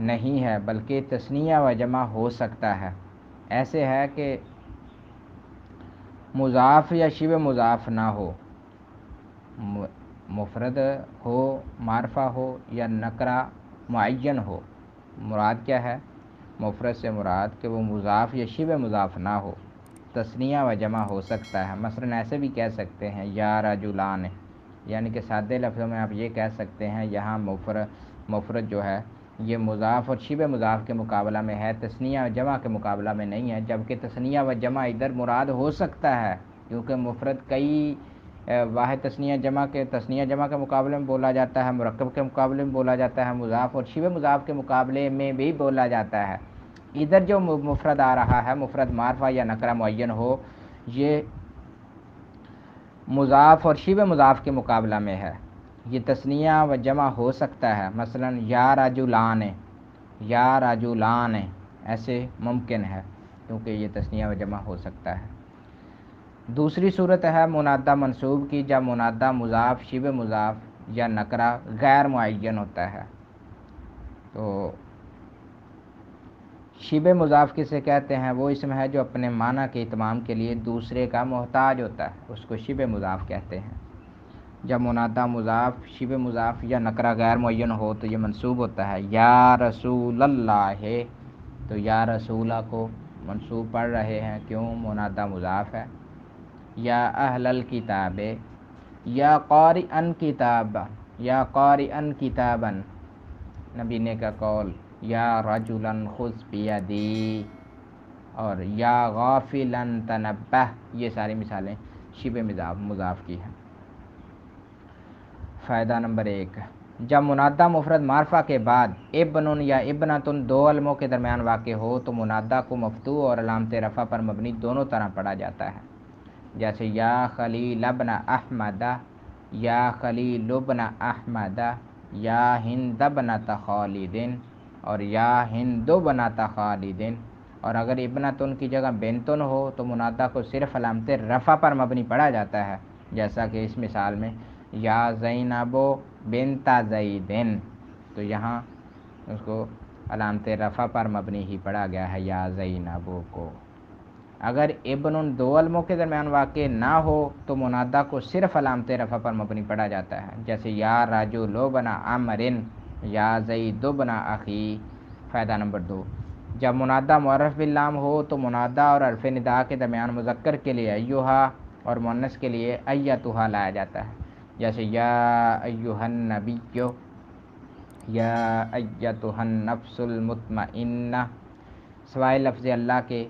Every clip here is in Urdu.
نہیں ہے بلکہ تثنیہ و جمع ہو سکتا ہے۔ ایسے ہے کہ مضاف یا شبہ مضاف نہ ہو، مفرد ہو، معرفہ ہو یا نکرہ معین ہو۔ مراد کیا ہے؟ مفرد سے مراد کہ وہ مضاف یا شبہ مضاف نہ ہو، تثنیہ و جمع ہو سکتا ہے۔ مثلاً ایسے بھی کہہ سکتے ہیں یا رجلان، یعنی کہ سادے لفظوں میں آپ یہ کہہ سکتے ہیں یہاں مفرد جو ہے یہ مضاف اور شبہ مضاف کے مقابلہ میں ہے، تثنیہ و جمع کے مقابلہ میں نہیں ہے، جبکہ تثنیہ و جمع ادھر مراد ہو سکتا ہے کیونکہ مفرد کئی واحد تثنیہ جمع کے مقابلے میں بولا جاتا ہے، مرکب کے مقابلے میں بولا جاتا ہے، مضاف اور شبہ مضاف کے مقابلے میں بھی بولا جاتا ہے۔ ادھر جو مفرد آ رہا ہے، مفرد معرفہ یا نکرہ معین ہو، یہ مضاف اور شبہ مضاف کے مقابلہ میں ہے، یہ تثنیہ و جمع ہو سکتا ہے۔ مثلاً یا رجلان ایسے ممکن ہے کیونکہ یہ تثنیہ و جمع ہو سکتا ہے۔ دوسری صورت ہے منادہ منصوب کی، جب منادہ مضاف، شبہ مضاف یا نکرہ غیر معین ہوتا ہے۔ تو شبہ مضاف کسے کہتے ہیں؟ وہ اسم ہے جو اپنے معنی کے اتمام کے لیے دوسرے کا محتاج ہوتا ہے، اس کو شبہ مضاف کہتے ہیں۔ جب منادہ مضاف، شبہ مضاف یا نکرہ غیر معین ہو تو یہ منصوب ہوتا ہے۔ یا رسول اللہ، تو یا رسولہ کو منصوب پڑھ رہے ہیں، کیوں؟ منادہ مضاف ہے۔ یا اہل الکتاب، یا قارئن کتابا، نبی نے کا قول، یا رجلا خذ بیدی، اور یا غافلا تنبہ، یہ ساری مثالیں شبہ مضاف کی ہیں۔ فائدہ نمبر 1، جب منادہ مفرد معرفہ کے بعد ابن یا ابنتن دو علموں کے درمیان واقع ہو تو منادہ کو مفتوح اور علامت رفع پر مبنی دونوں طرح پڑھا جاتا ہے، جیسے یا خلیل ابن احمد، یا خلیل ابن احمد، یا ہند ابنت خالد، اور یا ہند ابنت خالد۔ اور اگر ابنتن کی جگہ بنتن ہو تو منادہ کو صرف علامت رفع پر مبنی پڑھا جاتا ہے، جیسا کہ اس مثال میں یا زینب بنت زیدن، تو یہاں اس کو علامت رفع پر مبنی ہی پڑھا گیا ہے، یا زینب کو۔ اگر ابن دو علموں کے درمیان واقع نہ ہو تو منادہ کو صرف علامت رفع پر مبنی پڑھا جاتا ہے، جیسے یا رجل بن عمر، یا زید بن اخی۔ فائدہ نمبر 2، جب منادہ معرف باللام ہو تو منادہ اور حرف نداء کے درمیان مذکر کے لیے ایھا اور مؤنث کے لیے ایتھا لایا جاتا ہے، جیسے یا ایھا النبی، یا ایتھا النفس المطمئنہ، سوائے لفظ اللہ کے،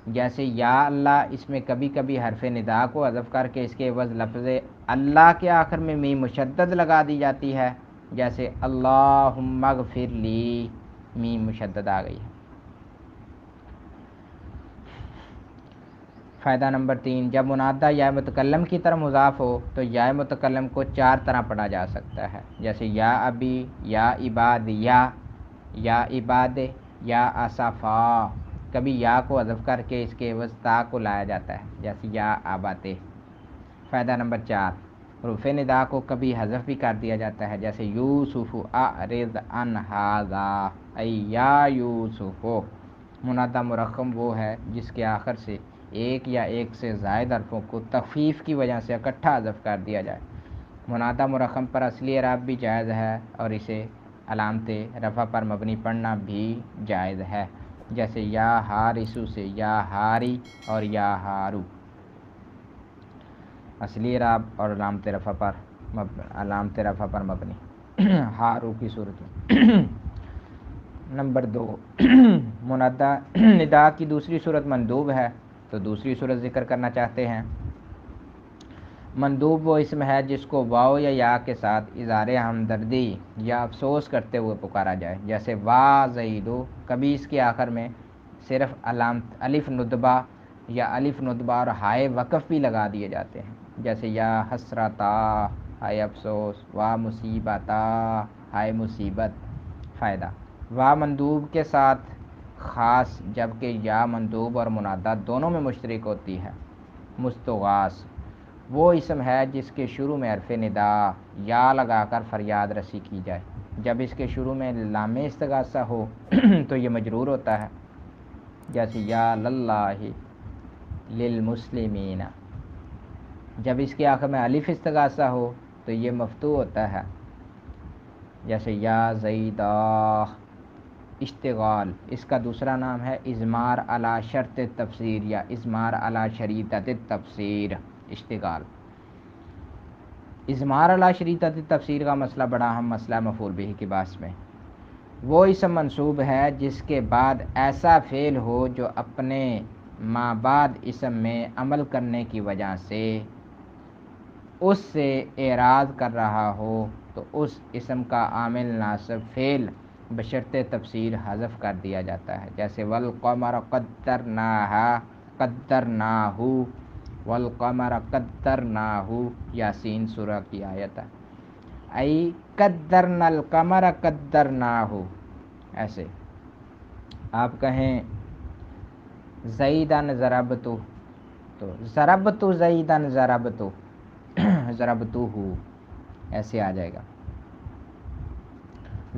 جیسے یا اللہ، اس میں کبھی کبھی حرف نداء کو حذف کر کے اس کے عوض لفظ اللہ کے آخر میں میم مشدد لگا دی جاتی ہے، جیسے اللہم اغفر لی، میم مشدد آ گئی ہے۔ فائدہ نمبر 3، جب منادہ یا متکلم کی طرف مضاف ہو تو یا متکلم کو 4 طرح پڑھا جا سکتا ہے، جیسے یا ابی، یا عباد، یا عباد، یا اسفا۔ کبھی یا کو حذف کر کے اس کے عوض تا کو لایا جاتا ہے، جیسے یا آباتے۔ فائدہ نمبر 4، حروف نداء کو کبھی حذف بھی کر دیا جاتا ہے، جیسے یوسف اعرض عن ھذا، ای یا یوسف۔ منادہ مرقم وہ ہے جس کے آخر سے ایک یا ایک سے زائد حرفوں کو تخفیف کی وجہ سے اکٹھا حذف کر دیا جائے۔ منادہ مرقم پر اصلی اعراب بھی جائز ہے اور اسے علامت رفع پر مبنی پڑھنا بھی جائز ہے، جیسے یا حارثو سے یا ہاری اور یا ہارو، اصلی اعراب اور علامت رفع پر مبنی ہارو کی صورت میں۔ نمبر 2، منادہ نداء کی دوسری صورت مندوب ہے، تو دوسری صورت ذکر کرنا چاہتے ہیں۔ مندوب وہ اسم ہے جس کو واو یا یا کے ساتھ اظہار ہمدردی یا افسوس کرتے ہوئے پکارا جائے، جیسے وا زیدو، کبھی اس کے آخر میں صرف علامت الف ندبہ یا الف ندبہ اور ہائے وقف بھی لگا دیے جاتے ہیں، جیسے یا حسرتا، ہائے افسوس، وا مصیبتا، ہائے مصیبت۔ فائدہ، وا مندوب کے ساتھ خاص جبکہ یا مندوب اور منادہ دونوں میں مشترک ہوتی ہے۔ مستغاث وہ اسم ہے جس کے شروع میں حرف نداء یا لگا کر فریاد رسی کی جائے، جب اس کے شروع میں لام استغاثہ ہو تو یہ مجرور ہوتا ہے، جیسے یا للہ للمسلمین۔ جب اس کے آخر میں الف استغاثہ ہو تو یہ مفتوح ہوتا ہے، جیسے یا زیدہ۔ اشتغال اس کا دوسرا نام ہے اضمار علی شرط تفسیر یا اضمار علی شریطت تفسیر۔ اشتغال اضمار علی شریطت تفسیر کا مسئلہ بڑا اہم مسئلہ مفعول بہ کی بحث میں۔ وہ اسم منصوب ہے جس کے بعد ایسا فعل ہو جو اپنے ما بعد اسم میں عمل کرنے کی وجہ سے اس سے اعراض کر رہا ہو تو اس اسم کا عامل ناصب فعل بشرط تفسیر حذف کر دیا جاتا ہے، جیسے والقمر قدرناہ والقمر قدرناہ، یاسین سورہ کی آیت ہے۔ ای قدرنا القمر قدرناہ، ایسے آپ کہیں زیدن ضربتو تو ضربتو زیدن ضربتو ضربتو ہو، ایسے آ جائے گا۔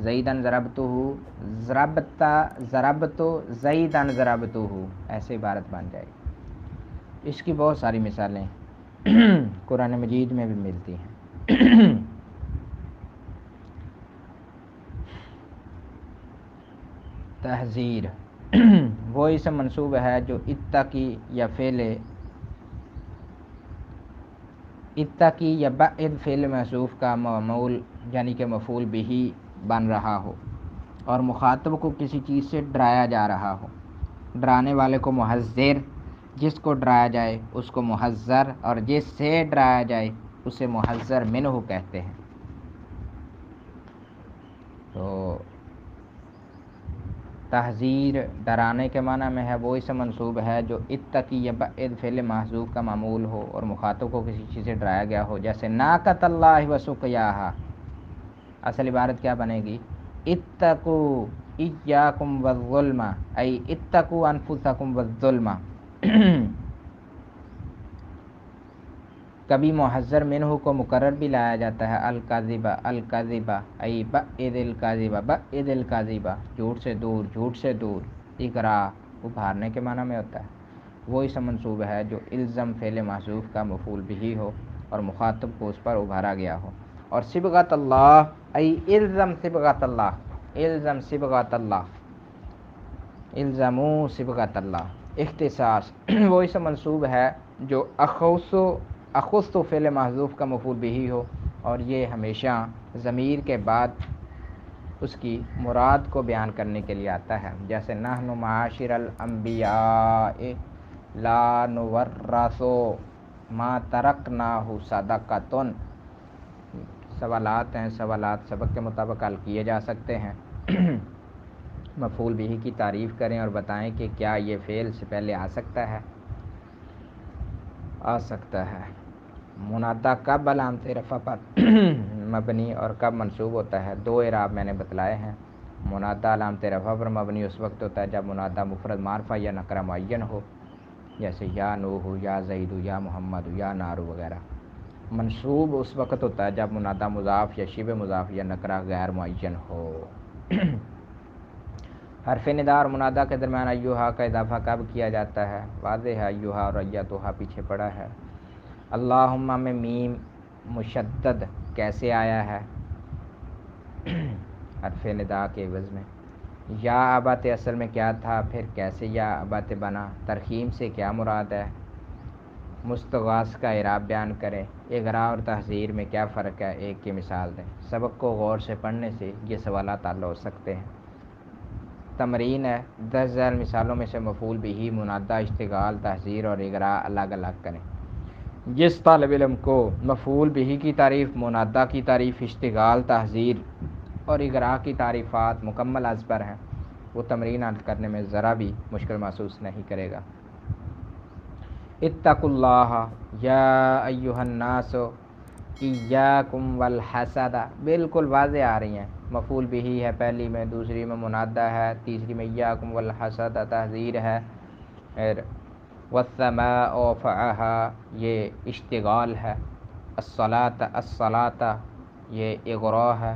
زیدن ضربتو ہو، ضربتو زیدن ضربتو ہو، ایسے عبارت بن جائے گی۔ اس کی بہت ساری مثالیں قرآن مجید میں بھی ملتی ہیں۔ تحذیر وہ اسم منصوب ہے جو اتقی یا فعل اتقی یا بعد فعل محذوف کا معمول یعنی کہ مفعول بہ بن رہا ہو اور مخاطب کو کسی چیز سے ڈرایا جا رہا ہو۔ ڈرانے والے کو محذر، جس کو ڈرایا جائے اس کو محذر، اور جس سے ڈرایا جائے اسے محذر منہ کہتے ہیں۔ تو تحذیر ڈرانے کے معنی میں ہے، وہ اسم منصوب ہے جو اتقی یا بعد فعل محذوف کا معمول ہو اور مخاطب کو کسی چیز سے ڈرایا گیا ہو، جیسے ناقۃ اللہ وسقیاہا۔ اصل عبارت کیا بنے گی؟ اتقوا ایاکم والظلم، ای اتقوا انفسکم والظلم۔ کبھی محذر منہ کو مقرر بھی لایا جاتا ہے، الکاذبہ الکاذبہ، ای بعد الکاذبہ بعد الکاذبہ، جھوٹ سے دور جھوٹ سے دور۔ اقرا ابھارنے کے معنی میں ہوتا ہے، وہ اسم منصوب ہے جو الزم فعل محذوف کا مفعول بہ ہو اور مخاطب کو اس پر ابھارا گیا ہو۔ اور صبغۃ اللہ، ای الزم صبغۃ اللہ، الزم صبغۃ اللہ، الزموا صبغۃ اللہ۔ اختصاص وہ اسم منصوب ہے جو اخص فعل محذوف کا مفعول بہ ہو اور یہ ہمیشہ ضمیر کے بعد اس کی مراد کو بیان کرنے کے لیے آتا ہے، جیسے نحن معاشر الانبیاء لا نورث ما ترکناہ صدقۃ۔ سوالات ہیں، سوالات سبق کے مطابق حل کیے جا سکتے ہیں۔ مفعول بہ کی تعریف کریں اور بتائیں کہ کیا یہ فعل سے پہلے آ سکتا ہے؟ آ سکتا ہے۔ منادا کب علامت رفع پر مبنی اور کب منصوب ہوتا ہے؟ دو اعراب میں نے بتلائے ہیں۔ منادا علامت رفع پر مبنی اس وقت ہوتا ہے جب منادا مفرد معرفہ یا نکرہ معین ہو، جیسے یا نوح یا زید یا محمد یا نار وغیرہ۔ منصوب اس وقت ہوتا ہے جب منادا مضاف یا شبہ مضاف یا نکرہ غیر معین ہو۔ حرف ندا اور منادا کے درمیان ایھا کا اضافہ کب کیا جاتا ہے؟ واضح ہے، ایھا اور ایتھا پیچھے پڑا ہے۔ اللہم میں میم مشدد کیسے آیا ہے؟ حرف ندا کے عوض میں۔ یا ابت اصل میں کیا تھا، پھر کیسے یا ابت بنا؟ ترخیم سے کیا مراد ہے؟ مستغاث کا اعراب بیان کریں۔ اغراء اور تحذیر میں کیا فرق ہے؟ ایک کی مثال دیں۔ سبق کو غور سے پڑھنے سے یہ سوالات حل ہو سکتے ہیں۔ تمرین ہے، 10 ذیل مثالوں میں سے مفعول بہ، منادا، اشتغال، تحذیر اور اغراء الگ الگ کریں۔ جس طالب علم کو مفعول بہ کی تعریف، منادا کی تعریف، اشتغال، تحذیر اور اغراء کی تعریفات مکمل ازبر ہیں، وہ تمرین حل کرنے میں ذرا بھی مشکل محسوس نہیں کرے گا۔ اتقوا اللہ یا ایھا الناس ایاکم والحسد، بالکل واضح آ رہی ہیں۔ مفعول بہ ہے پہلی میں، دوسری میں منادا ہے، تیسری میں ایاکم والحسد تحذیر ہے، والسماء رفعها یہ اشتغال ہے، الصلاۃ الصلاۃ یہ اغراء ہے،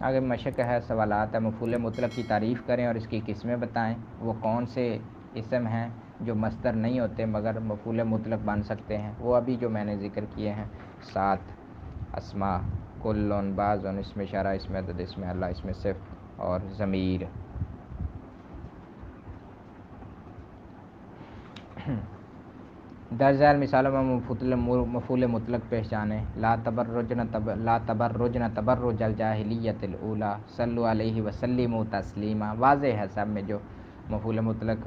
آگے مشق ہے، سوالات ہے، مفعول مطلق کی تعریف کریں اور اس کی قسمیں بتائیں۔ وہ کون سے اسم ہیں جو مصدر نہیں ہوتے مگر مفعول مطلق بن سکتے ہیں؟ وہ ابھی جو میں نے ذکر کیے ہیں 7 اسماء، کلن، بعضن، اسم اشارہ، اسم عدد، اسم اللہ، اسم صفت اور ضمیر۔ درج ذیل مثالوں میں مفعول مطلق پہچانیں۔ لا تبرجن تبرج الجاہلیت الاولی، صلوا علیہ وسلموا تسلیما۔ واضح ہے سب میں جو مفعول مطلق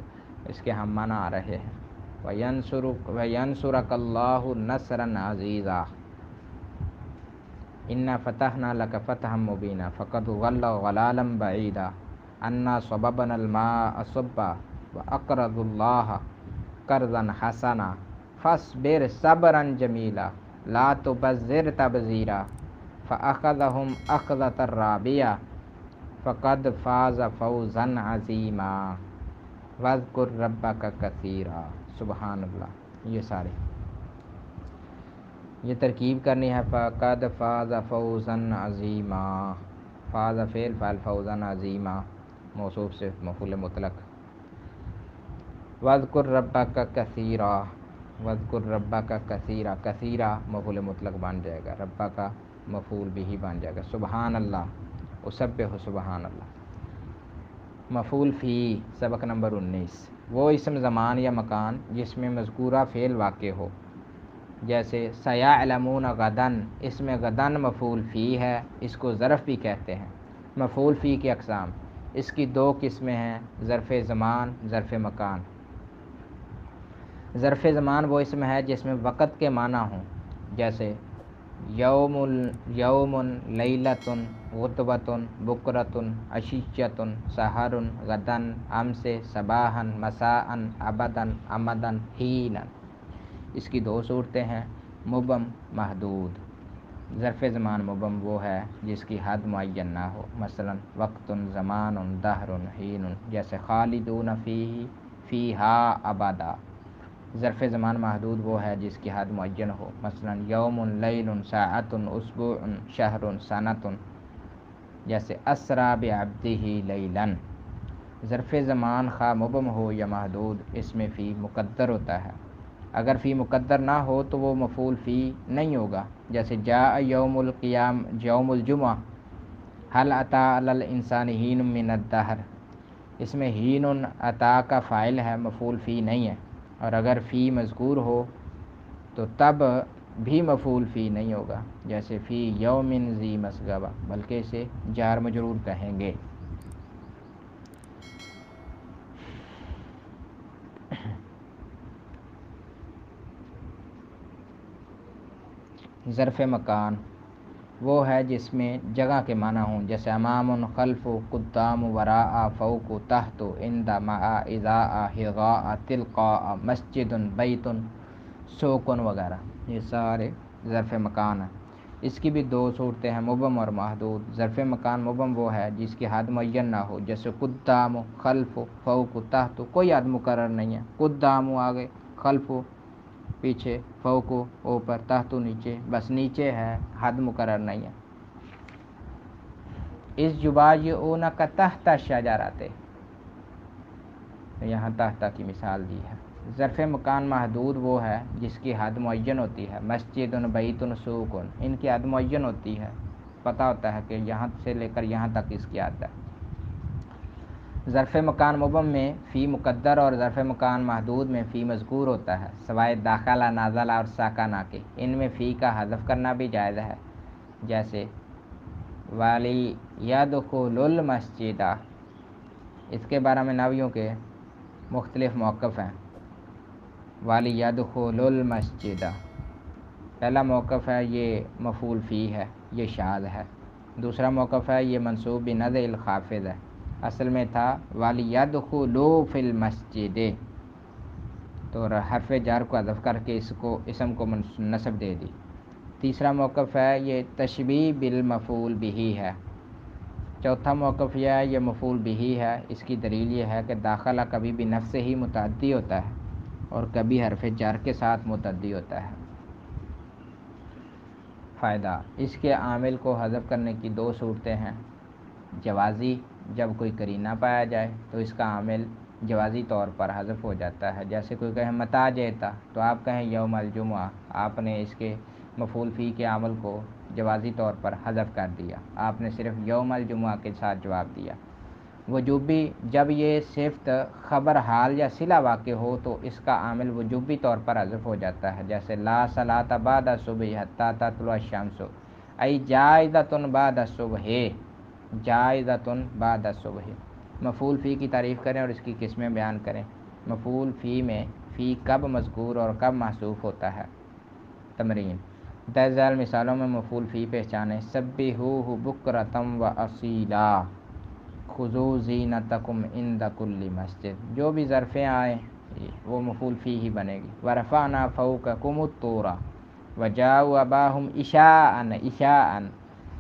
اس کے ہم معنی آ رہے ہیں۔ وَيَنْصُرَكَ اللَّهُ نَصْرًا عَزِيزًا، اِنَّا فَتَحْنَا لَكَ فَتْحًا مُبِينًا فَقَدْ ضَلَّ ضَلَالًا بَعِيدًا أَنَّا صَبَبْنَا الْمَاءَ صَبًّا وَأَقْرَضُوا اللَّهَ قَرْضًا حَسَنًا فَاصْبِرْ صَبْرًا جَمِيلًا لَا تُبَذِّرْ تَبْذِيرًا فَأَخَذَهُمْ أَخْذَةً رَابِيَةً فَقَدْ فَازَ فَوْزًا عَظِيمًا وَاذْكُرْ رَبَّكَ كَثِيرًا۔ سبحان اللہ۔ یہ سارے یہ ترکیب کرنی ہے۔ فَقَدْ فَازَ فَوْزًا عَظِيمًا، فاز فعل، فعل فوزًا عظیما موصوف سے مفعول مطلق۔ وَاذْكُرْ رَبَّكَ كَثِيرًا، وَاذْكُرْ رَبَّكَ كَثِيرًا، کثیرہ مفعول مطلق بن جائے گا، ربہ کا مفعول بھی بن جائے گا۔ سبحان اللہ، اسبح سبحان اللہ۔ مفعول فی، سبق نمبر 19، وہ اسم زمان یا مکان جس میں مذکورہ فعل واقع ہو، جیسے سیعلمون غدن، اس میں غدن مفعول فی ہے، اس کو ظرف بھی کہتے ہیں۔ مفعول فی کی اقسام، اس کی 2 قسمیں ہیں، ظرف زمان، ظرف مکان۔ ظرف زمان وہ اسم ہے جس میں وقت کے معنی ہوں، جیسے یوم، لیلۃ، غدوۃ، بکرۃ، عشیۃ، سحر، غدن، امس، صباحا، مساء، ابدا، امدا، حینا۔ اس کی 2 صورتیں ہیں، مبہم، محدود۔ ظرف زمان مبہم وہ ہے جس کی حد معین نہ ہو، مثلا وقت، زمان، دہر، حین، جیسے خالدون فیہا ابدا۔ ظرف زمان محدود وہ ہے جس کی حد معین ہو، مثلا یوم، لیل، ساعت، اسبوع، شہر، سنۃ، جیسے اسریٰ بعبدہ لیلا۔ ظرف زمان خواہ مبہم ہو یا محدود، اس میں فی مقدر ہوتا ہے۔ اگر فی مقدر نہ ہو تو وہ مفعول فی نہیں ہوگا، جیسے جاء یوم القیام، یوم الجمعہ، هل اتی علی الانسان حین من الدہر، اس میں حین عطا کا فاعل ہے، مفعول فی نہیں ہے۔ اور اگر فی مذکور ہو تو تب بھی مفعول فی نہیں ہوگا، جیسے فی یوم ذی مسغبہ، بلکہ اسے جار مجرور کہیں گے۔ ظرف مکان وہ ہے جس میں جگہ کے معنی ہوں، جیسے امام، خلف، قدام، وراء، فوق، تحت، عند، مع، اذا، حذاء، تلقاء، مسجد، بیت، سوق وغیرہ، یہ سارے ظرف مکان ہیں۔ اس کی بھی 2 صورتیں ہیں، مبہم اور محدود۔ ظرف مکان مبہم وہ ہے جس کی حد معین نہ ہو، جیسے قدام، خلف، فوق، تحت، کوئی حد مقرر نہیں ہے، قدام آگے، خلف پیچھے، فوق اوپر، تحت نیچے، بس نیچے ہے، حد مقرر نہیں ہے۔ اس یبایعونک تحت الشجرۃ، یہاں تحت کی مثال دی ہے۔ ظرف مکان محدود وہ ہے جس کی حد معین ہوتی ہے، مسجد، بیت، سوق، ان کی حد معین ہوتی ہے، پتہ ہوتا ہے کہ یہاں سے لے کر یہاں تک اس کی حد ہے۔ ظرف مکان مبہم میں فی مقدر اور ظرف مکان محدود میں فی مذکور ہوتا ہے، سوائے داخلہ، نازلہ اور ساکنہ کے، ان میں فی کا حذف کرنا بھی جائز ہے، جیسے وَلِيَدْخُلُ الْمَسْجِدَ۔ اس کے بارے میں نحویوں کے مختلف موقف ہیں۔ وَلِيَدْخُلُ الْمَسْجِدَ، پہلا موقف ہے یہ مفعول فی ہے، یہ شاذ ہے۔ دوسرا موقف ہے یہ منصوب بنزع الخافض ہے، اصل میں تھا وَلِيَدْخُلُوا فِي الْمَسْجِدِ، تو حرف جر کو حذف کر کے اس کو اسم کو نصب دے دی۔ تیسرا موقف ہے یہ تشبیہ بالمفعول بہ ہے۔ چوتھا موقف یہ ہے یہ مفعول بہ ہے، اس کی دلیل یہ ہے کہ داخلہ کبھی بھی نفس ہی متعدی ہوتا ہے اور کبھی حرف جر کے ساتھ متعدی ہوتا ہے۔ فائدہ، اس کے عامل کو حذف کرنے کی 2 صورتیں ہیں، جوازی جب کوئی قرینہ پایا جائے تو اس کا عامل جوازی طور پر حذف ہو جاتا ہے. جیسے کوئی کہے متا جیتا تو آپ کہیں یوم الجمعہ، آپ نے اس کے مفعول فی کے عمل کو جوازی طور پر حذف کر دیا، آپ نے صرف یوم الجمعہ کے ساتھ جواب دیا. وجوبی جب یہ صفت خبر حال یا صلہ واقع ہو تو اس کا عامل وجوبی طور پر حذف ہو جاتا ہے. جیسے لا صلاۃ بعد الصبح حتی تطلع الشمس، ای جائزۃ بعد الصبح، جائزۃ بعد الصبح. مفعول فی کی تعریف کریں اور اس کی قسمیں بیان کریں. مفعول فی میں فی کب مذکور اور کب محذوف ہوتا ہے. تمرین: درج ذیل مثالوں میں مفعول فی پہچانیں. سبحوہ بکرۃ و اصیلا، خذوا زینتکم عند کل مسجد. جو بھی ظرفیں آئیں وہ مفعول فی ہی بنے گی. ورفعنا فوقکم الطور وجاءوا اباہم عشاء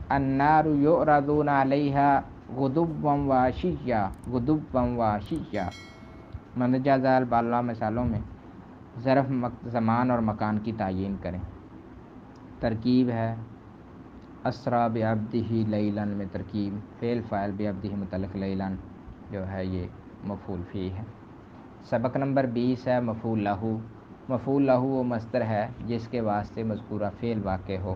النار یعرضون علیہا غدوا وعشیا، غدوا وعشیا. مندرجہ ذیل بالا مثالوں میں ظرف زمان اور مکان کی تعیین کریں. ترکیب ہے اسرا بعبدہ لیلاً میں ترکیب فعل فاعل بعبدہ متعلق لیلاً جو ہے یہ مفعول فی ہے. سبق نمبر 20 ہے مفعول لہو. مفعول لہو وہ مصدر ہے جس کے واسطے مذکورہ فعل واقع ہو.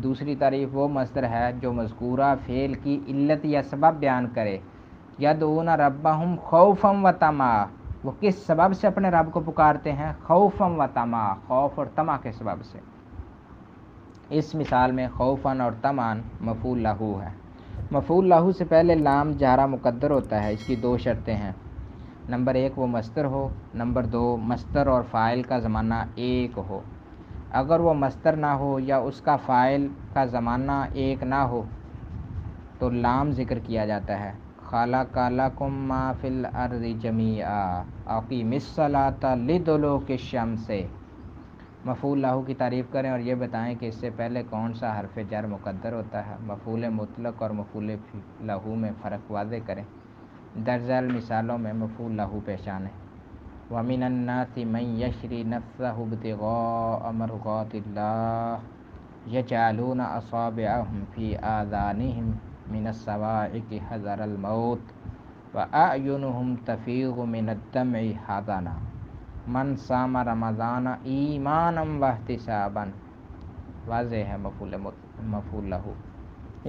دوسری تعریف وہ مصدر ہے جو مذکورہ فعل کی علت یا سبب بیان کرے. یدعون ربہم خوفا و طمعا، وہ کس سبب سے اپنے رب کو پکارتے ہیں؟ خوفا و طمعا، خوف اور طمع کے سبب سے. اس مثال میں خوفاً اور طمعاً مفعول لہو ہے. مفعول لہو سے پہلے لام جارہ مقدر ہوتا ہے. اس کی دو شرطیں ہیں. نمبر 1 وہ مصدر ہو، نمبر 2 مصدر اور فاعل کا زمانہ ایک ہو. اگر وہ مصدر نہ ہو یا اس کا فاعل کا زمانہ ایک نہ ہو تو لام ذکر کیا جاتا ہے. خلق لکم ما فی الارض جمیعا اقیم الصلاۃ لدلوک الشمس. مفعول لہو کی تعریف کریں اور یہ بتائیں کہ اس سے پہلے کون سا حرف جر مقدر ہوتا ہے. مفعول مطلق اور مفعول لہو میں فرق واضح کریں. درج ذیل مثالوں میں مفعول لہو پہچانیں. وَمِنَ النَّاسِ مَن يَشْرِي نَفْسَهُ ابْتِغَاءَ مَرْضَاتِ اللَّهِ يَجْعَلُونَ أَصَابِعَهُمْ فِي آذَانِهِمْ مِنَ الصَّوَاعِقِ حَذَرَ الْمَوْتِ وَأَعْيُنُهُمْ تَفِيضُ مِنَ الدَّمْعِ حَزَنًا مَنْ صَامَ رَمَضَانَ ایمانا واحتسابا. واضح ہے مفعول لہو.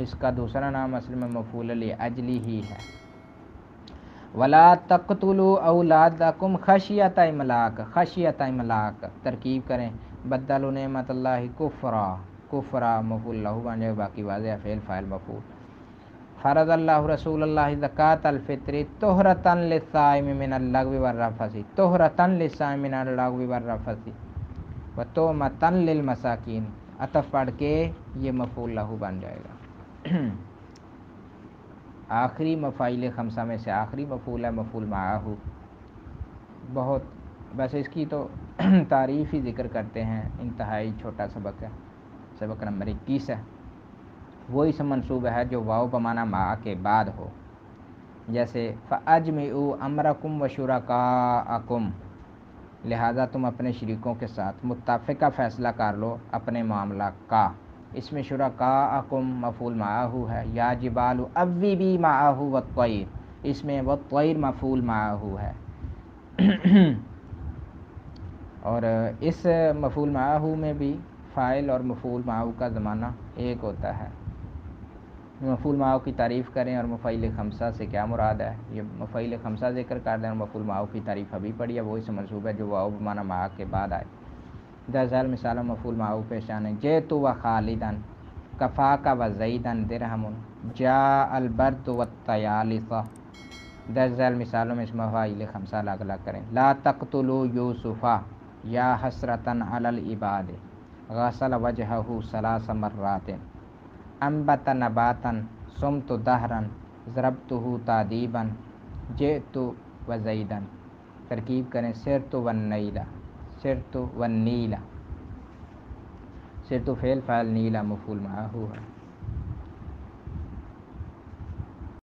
اس کا دوسرا نام اصل میں مفعول لأجلہ ہی ہے. وَلَا تَقْتُلُوا أَوْلَادَكُمْ خَشْیَۃَ إِمْلَاقٍ، خَشْیَۃَ إِمْلَاقٍ. ترکیب کریں بَدَّلُوا نِعْمَتَ اللہِ کُفْرًا، کفرا مفعول لہو بن جائے. باقی واضح ہے فعل فاعل مفعول. فرض اللہ رسول اللہ زکوٰۃ الفطر طہرۃ للصائم من اللغو والرفث، طہرۃ للصائم من اللغو والرفث وتہمۃ للمساکین. عطف پڑھ کے یہ مفعول لہو بن جائے گا. آخری مفاعیل خمسہ میں سے آخری مفعول ہے مفعول معہ. بہت ویسے اس کی تو تعریف ہی ذکر کرتے ہیں. انتہائی چھوٹا سبق ہے. سبق نمبر 21 ہے. وہ اسم منصوب ہے جو واو بمعنی مع کے بعد ہو. جیسے فَأَجْمِعُوا أَمْرَكُمْ وَشُرَكَاءَكُمْ، لہذا تم اپنے شریکوں کے ساتھ متفقہ فیصلہ کر لو اپنے معاملہ کا. اس میں شرکاءکم مفعول معہ ہے. یا جبال اوبی معہ والطیر، اس میں والطیر مفعول معہ ہے. اور اس مفعول معہ میں بھی فاعل اور مفعول معہ کا زمانہ ایک ہوتا ہے. مفعول معہ کی تعریف کریں اور مفعیل خمسہ سے کیا مراد ہے. یہ مفعیل خمسہ ذکر کر دیں اور مفعول معہ کی تعریف ابھی پڑھی ہے. وہی سے منصوب ہے جو واو بمعنی مع کے بعد آئے. درج ذیل مثالوں مفعول معہ پہچانیں. جئت و خالدا، کفاک و زیدا درہم، جاء البرد والطیالس. درج ذیل مثالوں میں اس مفعیل خمسہ الگ الگ کریں. لا تقتلوا یوسف یا حسرۃ علی العباد، غسل وجہہ ثلاث مرات، انبت نباتا، صمت دہرا، ضربتہ تادیبا، جئت و زیدا. ترکیب کریں سرت والنیل، سرت والنیل. سرت فعل فاعل نیلا مفعول معہ ہے.